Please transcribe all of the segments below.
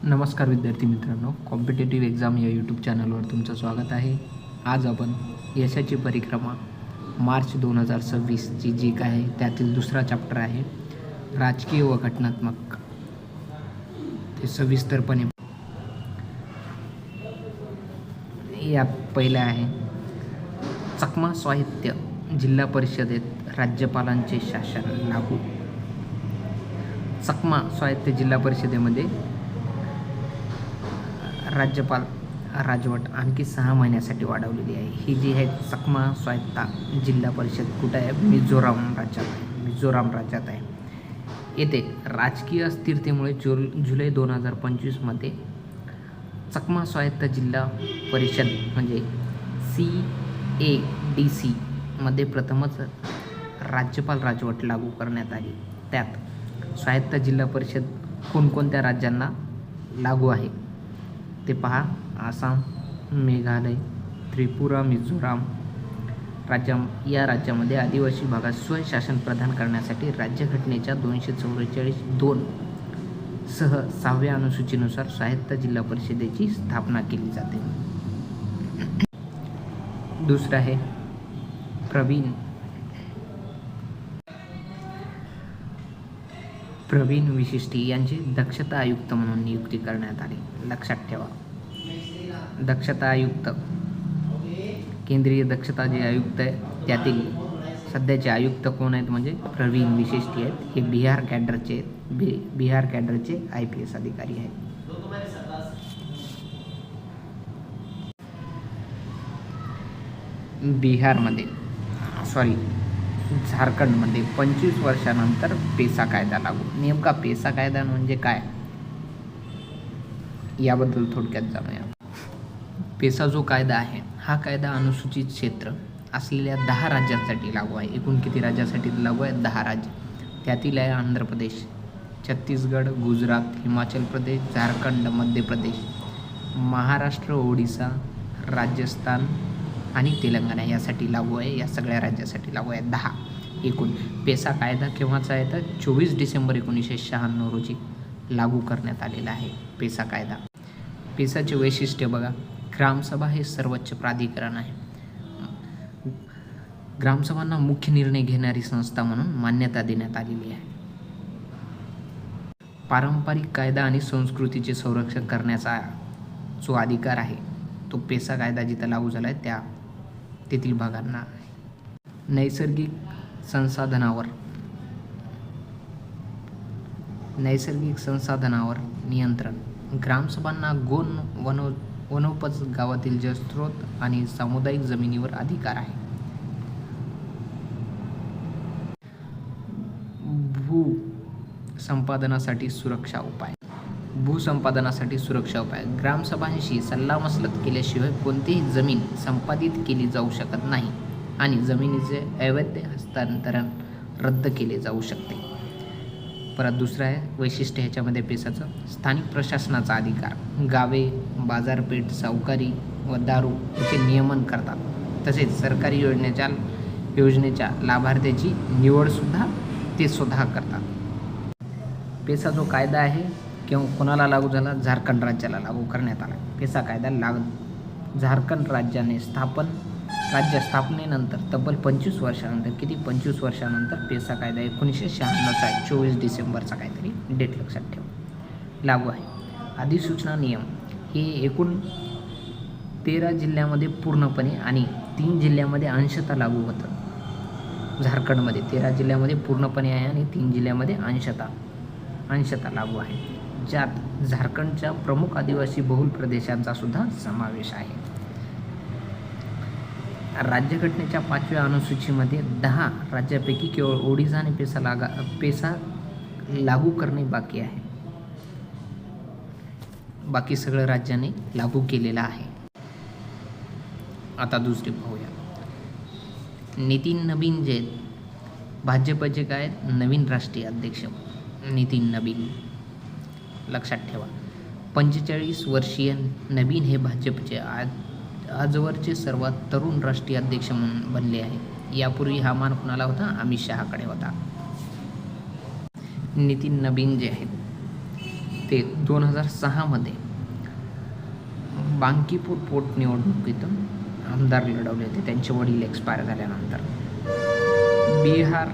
नमस्कार विद्यार्थी मित्रांनो, कॉम्पिटेटिव्ह एक्झाम या यूट्यूब चॅनलवर तुमचं स्वागत आहे. आज आपण यशाची परिक्रमा मार्च 2026ची जी काय आहे त्यातील दुसरा चॅप्टर आहे राजकीय व घटनात्मक, ते सविस्तरपणे यात पहिलं आहे चकमा स्वायत्त जिल्हा परिषदेत राज्यपालांचे शासन लागू. चकमा स्वायत्त जिल्हा परिषदेमध्ये राज्यपाल राजवट आणखी 6 महिन्यासाठी वाढवलेली आहे. ही जी आहे चकमा स्वायत्त जिल्हा परिषद कुठं आहे? मिझोराम राज्यात आहे. येथे राजकीय अस्थिरतेमुळे जुलै 2025मध्ये चकमा स्वायत्त जिल्हा परिषद म्हणजे CADC मध्ये प्रथमच राज्यपाल राजवट लागू करण्यात आली. त्यात स्वायत्त जिल्हा परिषद कोणकोणत्या राज्यांना लागू आहे ते पहा. आसाम, मेघालय, त्रिपुरा, मिझोराम या राज्यामध्ये आदिवासी भागात स्वशासन प्रदान करण्यासाठी राज्यघटनेच्या 244(2) सह 6व्या अनुसूचीनुसार स्वायत्त जिल्हा परिषदेची स्थापना केली जाते. दुसरं आहे प्रवीण विशिष्टी यांची दक्षता आयुक्त म्हणून नियुक्ती करण्यात आली. लक्षात ठेवा, दक्षता आयुक्त, केंद्रीय दक्षता जे आयुक्त आहे त्यातील सध्याचे आयुक्त कोण आहेत म्हणजे प्रवीण विशिष्टी आहेत. हे बिहार कॅडरचे IPS अधिकारी आहेत. झारखंडमध्ये 25 वर्षानंतर पेसा कायदा लागू. नेमका पेसा कायदा म्हणजे काय याबद्दल थोडक्यात जाणूया. पेसा जो कायदा आहे हा कायदा अनुसूचित क्षेत्र असलेल्या 10 राज्यांसाठी लागू आहे. एकूण किती राज्यासाठी लागू आहे? 10 राज्य. त्यातील आहे आंध्र प्रदेश, छत्तीसगड, गुजरात, हिमाचल प्रदेश, झारखंड, मध्य प्रदेश, महाराष्ट्र, ओडिसा, राजस्थान आणि तेलंगणा यासाठी लागू आहे. या सगळ्या राज्यासाठी लागू आहे 10 एकूण. पेसा कायदा केव्हाचा आहे तर 24 डिसेंबर 1996 रोजी लागू करण्यात आलेला आहे पेसा कायदा. पेसाचे वैशिष्ट्य बघा, ग्रामसभा हे सर्वोच्च प्राधिकरण आहे. ग्रामसभांना मुख्य निर्णय घेणारी संस्था म्हणून मान्यता देण्यात आलेली आहे. पारंपरिक कायदा आणि संस्कृतीचे संरक्षण करण्याचा जो अधिकार आहे तो पेसा कायदा जिथं लागू झाला आहे तेथील भागांना आहे. नैसर्गिक संसाधनावर नियंत्रण. ग्रामसभांना वनोपज, गावातील जलस्रोत आणि सामुदायिक जमिनीवर अधिकार आहे. भूसंपादनासाठी सुरक्षा उपाय. ग्रामसभांशी सल्लामसलत केल्याशिवाय कोणतीही जमीन संपादित केली जाऊ शकत नाही आणि जमिनीचे अवैध हस्तांतरण रद्द केले जाऊ शकते. परत दुसरं आहे वैशिष्ट्य ह्याच्यामध्ये पेसाचं, स्थानिक प्रशासनाचा अधिकार. गावे, बाजारपेठ, सावकारी व दारू याचे नियमन करतात. तसेच सरकारी योजनेच्या लाभार्थ्याची निवडसुद्धा ते स्वतः करतात. पेसा जो कायदा आहे कोणाला लागू झाला? झारखंड राज्याला लागू करण्यात आला. पेसा कायदा झारखंड राज्य स्थापनेनंतर तब्बल 25 वर्षानंतर पेसा कायदा 1996चा आहे. 24 डिसेंबरचा काहीतरी डेट लक्षात ठेवा लागू आहे. अधिसूचना नियम हे एकूण 13 जिल्ह्यामध्ये पूर्णपणे आणि 3 जिल्ह्यामध्ये अंशतः लागू होतं. झारखंडमध्ये 13 जिल्ह्यामध्ये पूर्णपणे आहे आणि 3 जिल्ह्यामध्ये अंशतः लागू आहे. ज्यात झारखंडच्या प्रमुख आदिवासी बहुल प्रदेशांचा सुद्धा समावेश आहे. राज्यघटनेच्या 5व्या अनुसूचीमध्ये 10 राज्यापैकी केवळ ओडिशा आणि पेसा लागू करणे बाकी आहे. बाकी सगळ्या राज्यांनी लागू केलेला आहे. आता दुसरी पाहूया. नितीन नबीन जे भाजपचे काय नवीन राष्ट्रीय अध्यक्ष नितीन नबीन. लक्षात ठेवा, 45 वर्षीय नबीन हे भाजपचे आजवरचे सर्वात तरुण राष्ट्रीय अध्यक्ष म्हणून बनले आहे. यापूर्वी हा मान कुणाला होता? अमित शहाकडे होता. नितीन नबीन जे आहेत ते 2006मध्ये बांकीपूर पोटनिवडणुकीतून आमदार लढवले होते. त्यांचे वडील एक्सपायर झाल्यानंतर. बिहार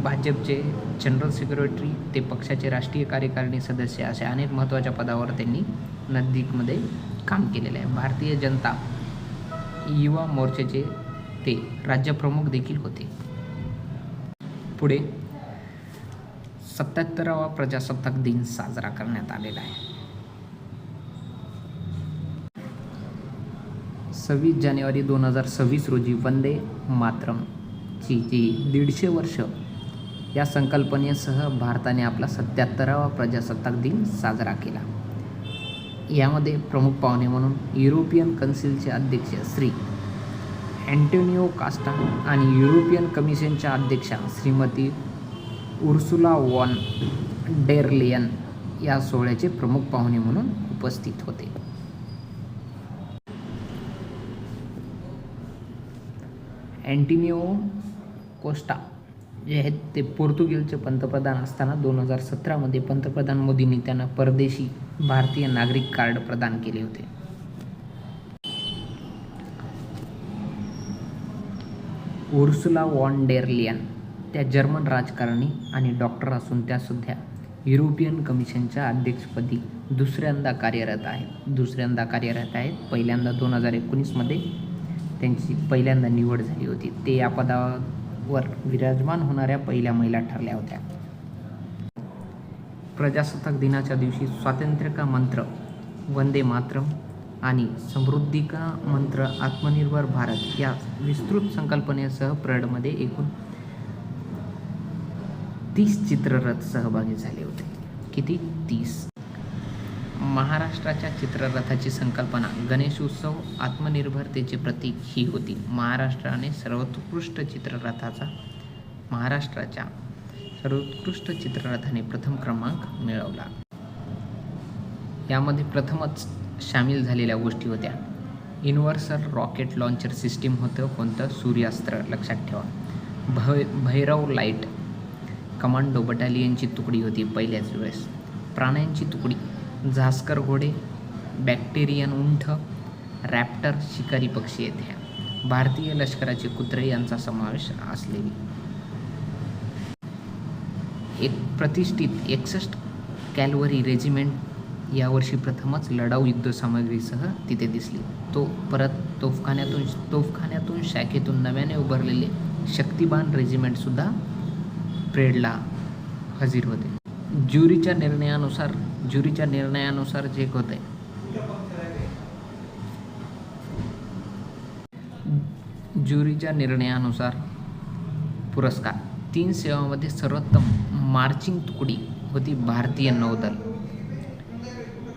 भाजपचे जनरल सेक्रेटरी ते पक्षाचे राष्ट्रीय कार्यकारिणी सदस्य असे अनेक महत्त्वाच्या पदावर त्यांनी नजदीकमध्ये काम केलेले आहे. भारतीय जनता युवा मोर्चाचे ते राज्यप्रमुख देखील होते. पुढे 77वा प्रजासत्ताक दिन साजरा करण्यात आलेला आहे. 26 जानेवारी 2026 रोजी वंदे मातरमची जी 150 वर्ष या संकल्पनेसह भारताने आपला 77वा प्रजासत्ताक दिन साजरा केला. यामध्ये प्रमुख पाहुणे म्हणून युरोपियन कौन्सिलचे अध्यक्ष श्री अँटोनियो कॉस्टा आणि युरोपियन कमिशनच्या अध्यक्षा Shrimati Ursula von der Leyen या सोहळ्याचे प्रमुख पाहुणे म्हणून उपस्थित होते. अँटोनियो कोस्टा जे आहेत ते पोर्तुगीजचे पंतप्रधान असताना 2017मध्ये पंतप्रधान मोदींनी त्यांना परदेशी भारतीय नागरिक कार्ड प्रदान केले होते. उर्सुला वॉन डेर लेयन त्या जर्मन राजकारणी आणि डॉक्टर असून त्या सुद्धा युरोपियन कमिशनच्या अध्यक्षपदी दुसऱ्यांदा कार्यरत आहेत. पहिल्यांदा 2019मध्ये त्यांची पहिल्यांदा निवड झाली होती. ते या पदावर विराजमान होणाऱ्या पहिल्या महिला ठरल्या होत्या. प्रजासत्ताक दिनाच्या दिवशी स्वातंत्र्य का मंत्र वंदे मातरम आणि समृद्धी का मंत्र आत्मनिर्भर भारत या विस्तृत संकल्पनेसह परेडमध्ये एकूण 30 चित्ररथ सहभागी झाले होते. किती? 30. महाराष्ट्राच्या चित्ररथाची संकल्पना गणेशोत्सव आत्मनिर्भरतेचे प्रतीक ही होती. महाराष्ट्राच्या सर्वोत्कृष्ट चित्ररथाने प्रथम क्रमांक मिळवला. यामध्ये प्रथमच सामील झालेल्या गोष्टी होत्या. युनिव्हर्सल रॉकेट लॉन्चर सिस्टीम होतं. कोणतं? सूर्यास्त्र. लक्षात ठेवा. भैरव लाईट कमांडो बटालियनची तुकडी होती पहिल्याच वेळेस. प्राण्यांची तुकडी झास्कर घोडे, बॅक्टेरियन उंट, रॅप्टर शिकारी पक्षी येथे. भारतीय लष्कराचे कुत्रे यांचा समावेश असलेली एक प्रतिष्ठित 61 कॅल्वरी रेजिमेंट यावर्षी प्रथमच लढाऊ युद्धसामग्रीसह तिथे दिसली. परत तोफखान्यातून शाखेतून नव्याने उभारलेले शक्तिबान रेजिमेंटसुद्धा परेडला हजर होते. ज्युरीच्या निर्णयानुसार जे होते ज्युरीच्या निर्णयानुसार पुरस्कार 3 सेवांमध्ये सर्वोत्तम मार्चिंग तुकडी होती भारतीय नौदल.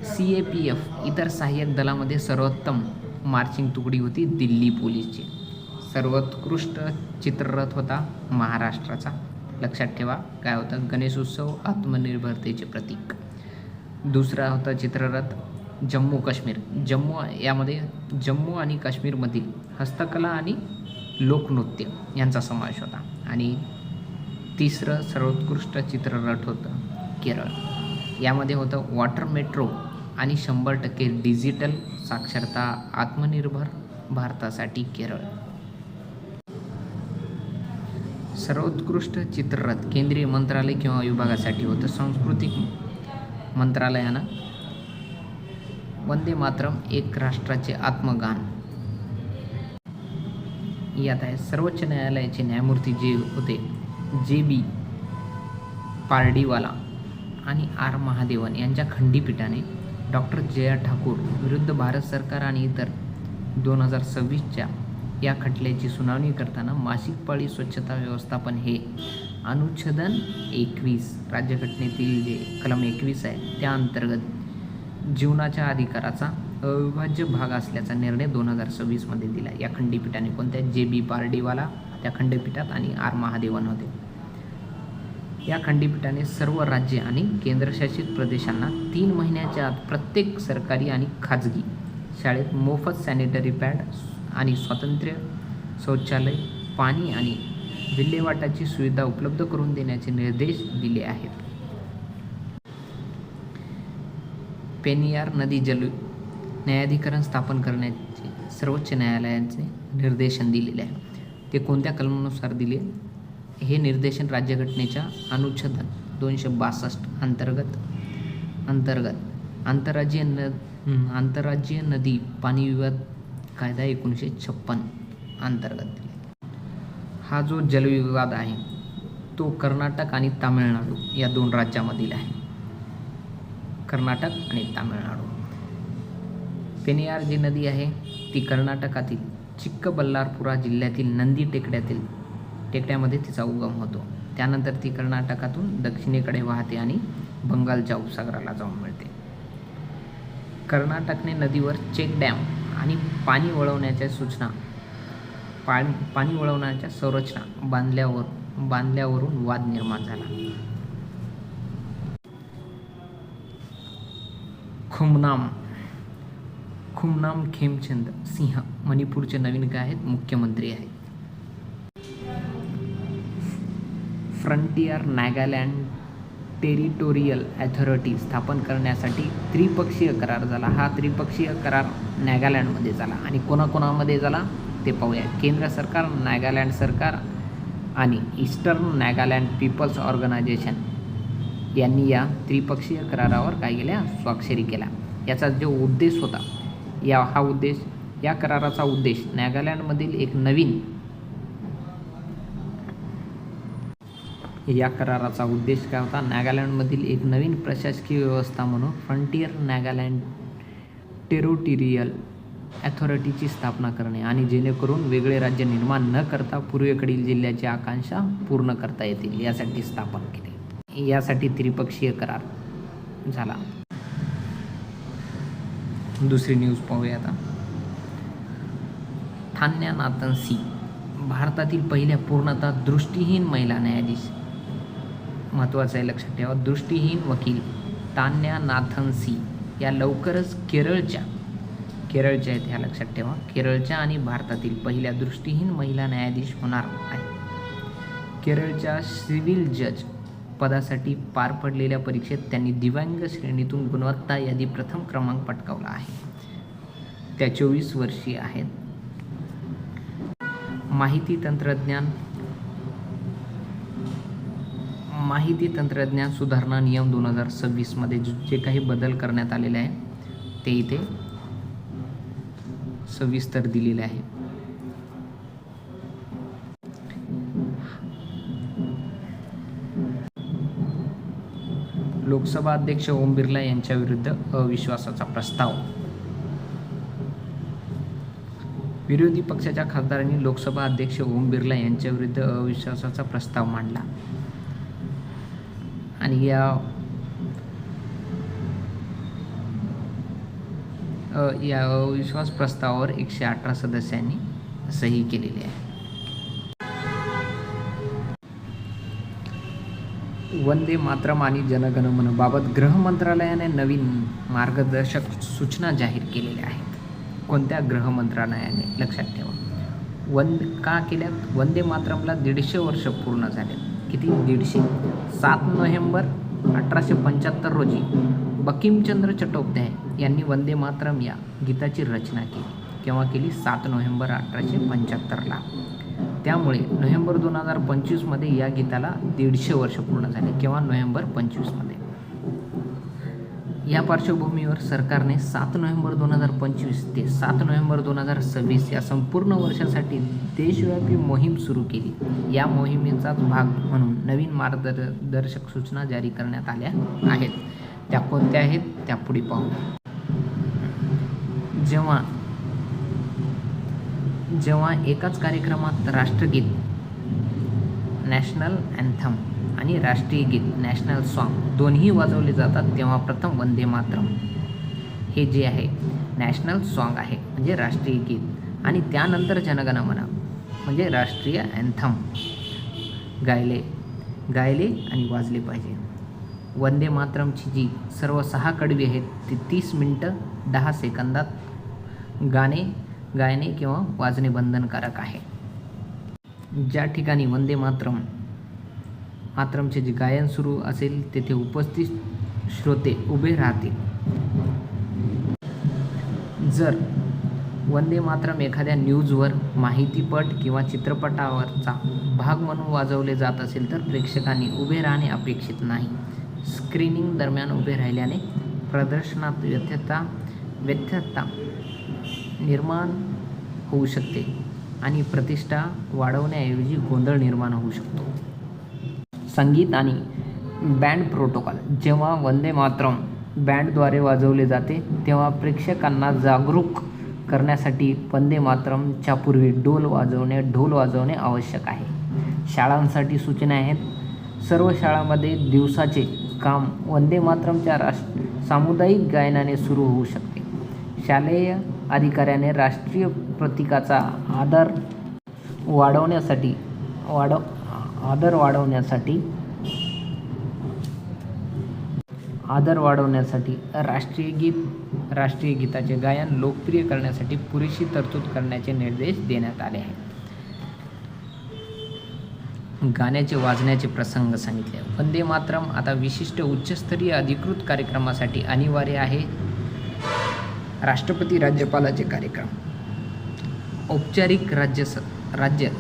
CAPF इतर सहाय्यक दलामध्ये सर्वोत्तम मार्चिंग तुकडी होती दिल्ली पोलीसची. सर्वोत्कृष्ट चित्ररथ होता महाराष्ट्राचा. लक्षात ठेवा काय होतं? गणेशोत्सव आत्मनिर्भरतेचे प्रतीक. दुसरा होता चित्ररथ जम्मू काश्मीर. यामध्ये जम्मू आणि काश्मीरमधील हस्तकला आणि लोकनृत्य यांचा समावेश होता. आणि तिसरं सर्वोत्कृष्ट चित्ररथ होतं केरळ. यामध्ये होतं वॉटर मेट्रो आणि 100% डिजिटल साक्षरता आत्मनिर्भर भारतासाठी केरळ. सर्वोत्कृष्ट चित्ररथ केंद्रीय मंत्रालय किंवा विभागासाठी होतं. सांस्कृतिक मंत्रालयानं वंदे मातरम एक राष्ट्राचे आत्मगान यात आहे. सर्वोच्च न्यायालयाचे न्यायमूर्ती जे होते JB पारडीवाला आणि R महादेवन यांच्या खंडपीठाने डॉक्टर जया ठाकूर विरुद्ध भारत सरकार आणि इतर 2026च्या या खटल्याची सुनावणी करताना मासिक पाळी स्वच्छता व्यवस्थापन हे अनुच्छेदन 21 राज्यघटनेतील जे कलम 21 आहे त्या अंतर्गत जीवनाच्या अधिकाराचा अविभाज्य भाग असल्याचा निर्णय 2026मध्ये दिला. या खंडपीठाने कोणत्या? JB पारडीवाला त्या खंडपीठात आणि R महादेवन होते. या खंडपीठाने सर्व राज्ये आणि केंद्रशासित प्रदेशांना 3 महिन्याच्या आत प्रत्येक सरकारी आणि खाजगी शाळेत मोफत सॅनिटरी पॅड आणि स्वतंत्र शौचालय, पाणी आणि विल्हेवाटाची सुविधा उपलब्ध करून देण्याचे निर्देश दिले आहेत. पेनियार नदी जल न्यायाधिकरण स्थापन करण्याचे सर्वोच्च न्यायालयाचे निर्देशन दिलेले आहे. ते कोणत्या कलमानुसार दिले? हे निर्देशन राज्यघटनेच्या अनुच्छेद 262 अंतर्गत आंतरराज्यीय नदी पाणी विवाद कायदा 1956 अंतर्गत दिले. हा जो जलविवाद आहे तो कर्नाटक आणि तामिळनाडू या 2 राज्यामधील आहे. कर्नाटक आणि तामिळनाडू. पेनियार जी नदी आहे ती कर्नाटकातील चिक्कबल्लापुरा जिल्ह्यातील नंदी टेकड्यामध्ये तिचा उगम होतो. त्यानंतर ती कर्नाटकातून दक्षिणेकडे वाहते आणि बंगालच्या उपसागराला जाऊन मिळते. कर्नाटकने नदीवर चेक डॅम आणि पाणी वळवण्याच्या संरचना बांधल्यावरून वाद निर्माण झाला. खुमनाम खेमचंद सिंह मणिपूरचे नवीन काय आहेत? मुख्यमंत्री आहेत. फ्रंटियर नागालँड टेरिटोरियल अथॉरिटी स्थापन करण्यासाठी त्रिपक्षीय करार झाला. हा त्रिपक्षीय करार नागालँडमध्ये झाला आणि कोणाकोणामध्ये झाला ते पाहूया. केंद्र सरकार, नागालँड सरकार आणि ईस्टर्न नागालँड पीपल्स ऑर्गनायझेशन यांनी या त्रिपक्षीय करारावर काय केल्या? स्वाक्षरी केल्या. याचा जो उद्देश होता या कराराचा उद्देश नागालँडमधील एक नवीन काय होता? नागालँडमधील एक नवीन प्रशासकीय व्यवस्था म्हणून फ्रंटियर नागालँड टेरिटोरियल अथॉरिटीची स्थापना करणे आणि जेणेकरून वेगळे राज्य निर्माण न करता पूर्वेकडील जिल्ह्याची आकांक्षा पूर्ण करता येतील यासाठी स्थापन केले. यासाठी त्रिपक्षीय करार झाला. दुसरी न्यूज पाहूया आता. थान्यानाथन सी भारतातील पहिल्या पूर्णतः दृष्टीहीन महिला न्यायाधीश. महत्त्वाचं आहे, लक्षात ठेवा. दृष्टीहीन वकील थान्यानाथन सी या लवकरच केरळच्या आहेत, ह्या लक्षात ठेवा. केरळच्या आणि भारतातील पहिल्या दृष्टीहीन महिला न्यायाधीश होणार आहे. केरळच्या सिव्हिल जज पदासाठी पार पडलेल्या परीक्षेत त्यांनी दिव्यांग श्रेणीतून गुणवत्ता यादी प्रथम क्रमांक पटकावला आहे. त्या 24 वर्षीय आहेत. माहिती तंत्रज्ञान सुधारणा नियम 2026 मध्ये जे काही बदल करण्यात आलेले आहे ते इथे सविस्तर दिलेले आहे. लोकसभा अध्यक्ष ओम बिर्ला यांच्या विरुद्ध अविश्वासाचा प्रस्ताव. विरोधी पक्षाच्या खासदारांनी लोकसभा अध्यक्ष ओम बिर्ला यांच्या विरुद्ध अविश्वासाचा प्रस्ताव मांडला आणि या अविश्वास प्रस्तावावर 118 सदस्यांनी सही केलेली आहे. वंदे मातरम आणि जनगण मन बाबत गृह मंत्रालयाने नवीन मार्गदर्शक सूचना जाहीर केलेल्या आहेत. कोणत्या गृह मंत्रालयाने? लक्षात ठेवा. का केल्यात? वंदे मातरमला 150 वर्ष पूर्ण झाले. किती? 150. 7 नोव्हेंबर 1875 रोजी बंकिमचंद्र चट्टोपाध्याय यांनी वंदे मातरम या गीताची रचना केली. केव्हा केली? 7 नोव्हेंबर 1875ला. त्यामुळे नोव्हेंबर 2025 मध्ये या गीताला 150 वर्ष पूर्ण झाले. केव्हा? नोव्हेंबर 25 मध्ये. या पार्श्वभूमीवर सरकारने 7 नोव्हेंबर 2025 ते 7 नोव्हेंबर 2026 या संपूर्ण वर्षासाठी देशव्यापी मोहीम सुरू केली. या मोहिमेचाच भाग म्हणून नवीन मार्गदर्शक सूचना जारी करण्यात आल्या आहेत. त्या कोणत्या आहेत त्या पुढे पाहू. जेव्हा एकाच कार्यक्रमात राष्ट्रगीत नॅशनल अँथम आणि राष्ट्रीय गीत नॅशनल सॉन्ग दोन्ही वाजवले जातात तेव्हा प्रथम वंदे मातरम हे जे आहे नॅशनल सॉन्ग आहे म्हणजे राष्ट्रीय गीत, आणि त्यानंतर जनगण मन म्हणजे राष्ट्रीय अँथम गायले आणि वाजले पाहिजे. वंदे मातरमची जी सर्व 6 कडवी आहेत ती 30 मिनिटं 10 सेकंदात गायने किंवा वाजणे बंधनकारक आहे. ज्या ठिकाणी वंदे मातरमचे जे गायन सुरू असेल तेथे उपस्थित श्रोते उभे राहतील जर वंदे मातरम एखाद्या न्यूजवर, माहितीपट किंवा चित्रपटावरचा भाग म्हणून वाजवले जात असेल तर प्रेक्षकांनी उभे राहणे अपेक्षित नाही. स्क्रीनिंग दरम्यान उभे राहिल्याने प्रदर्शनात व्यत्यता निर्माण होऊ शकते आणि प्रतिष्ठा वाढवण्याऐवजी गोंधळ निर्माण होऊ शकतो. संगीत आणि बँड प्रोटोकॉल. जेव्हा वंदे मातरम बँडद्वारे वाजवले जाते तेव्हा प्रेक्षकांना जागरूक करण्यासाठी वंदे मातरमच्या पूर्वी ढोल वाजवणे आवश्यक आहे. शाळांसाठी सूचना आहेत. सर्व शाळांमध्ये दिवसाचे काम वंदे मातरमच्या सामुदायिक गायनाने सुरू होऊ शकते. शालेय अधिकाऱ्याने राष्ट्रीय प्रतीकाचा आदर वाढवण्यासाठी राष्ट्रीय गीताचे गायन लोकप्रिय करण्यासाठी पुरेशी तरतूद करण्याचे निर्देश देण्यात आले आहेत. गाण्याचे वाजण्याचे प्रसंग सांगितले. वंदे मातरम आता विशिष्ट उच्चस्तरीय अधिकृत कार्यक्रमासाठी अनिवार्य आहे. राष्ट्रपती राज्यपालाचे कार्यक्रम. औपचारिक राज्य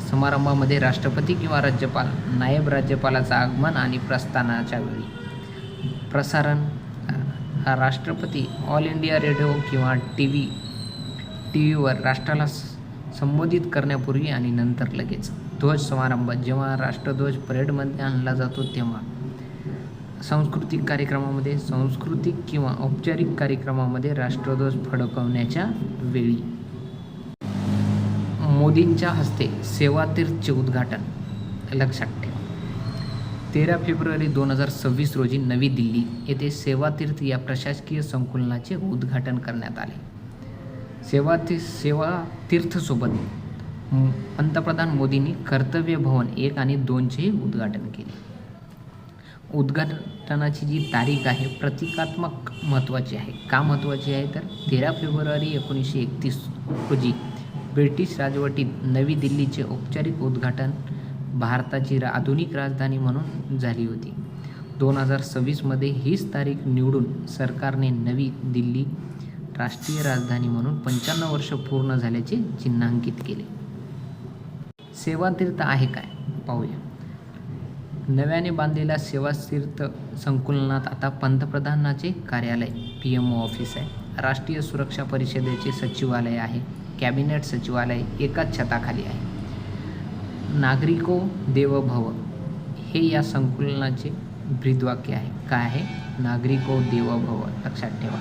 समारंभामध्ये राष्ट्रपती किंवा राज्यपाल, नायब राज्यपालाचं आगमन आणि प्रस्थानाच्या वेळी. प्रसारण. राष्ट्रपती ऑल इंडिया रेडिओ किंवा टीव्हीवर राष्ट्राला संबोधित करण्यापूर्वी आणि नंतर लगेच. ध्वज समारंभ. जेव्हा राष्ट्रध्वज परेडमध्ये आणला जातो तेव्हा. सांस्कृतिक किंवा औपचारिक कार्यक्रमामध्ये राष्ट्रध्वज फडकवण्याच्या वेळी. मोदींच्या हस्ते सेवातीर्थचे उद्घाटन. लक्षात ठेवा 13 फेब्रुवारी 2026 रोजी नवी दिल्ली येथे सेवातीर्थ या प्रशासकीय संकुलनाचे उद्घाटन करण्यात आले. सेवातीर्थसोबत पंतप्रधान मोदींनी कर्तव्य भवन 1 आणि 2चेही उद्घाटन केले. उद्घाटनाची जी तारीख आहे प्रतिकात्मक महत्त्वाची आहे. का महत्त्वाची आहे तर 13 फेब्रुवारी 1931 रोजी ब्रिटिश राजवटीत नवी दिल्लीचे औपचारिक उद्घाटन भारताची आधुनिक राजधानी म्हणून झाली होती. 2026मध्ये हीच तारीख निवडून सरकारने नवी दिल्ली राष्ट्रीय राजधानी म्हणून 55 वर्ष पूर्ण झाल्याचे चिन्हांकित केले. सेवातीर्थ आहे काय पाहूया. नव्याने बांधलेल्या सेवातीर्थ संकुलनात आता पंतप्रधानाचे कार्यालय PMO ऑफिस आहे. राष्ट्रीय सुरक्षा परिषदेचे सचिवालय आहे. कॅबिनेट सचिवालय एकाच छताखाली आहे. नागरिको देवो भव हे या संकुलनाचे ब्रीदवाक्य आहे. काय आहे? नागरिको देवो भव. लक्षात ठेवा.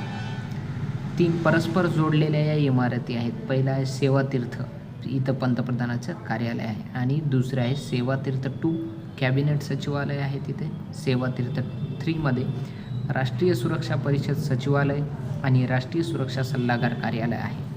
3 परस्पर जोडलेल्या या इमारती आहेत. पहिला आहे सेवातीर्थ, इथं पंतप्रधानाचं कार्यालय आहे. आणि दुसरं आहे सेवातीर्थ 2 कॅबिनेट सचिवालय आहे तिथे. सेवातीर्थ 3मध्ये राष्ट्रीय सुरक्षा परिषद सचिवालय आणि राष्ट्रीय सुरक्षा सल्लागार कार्यालय आहे.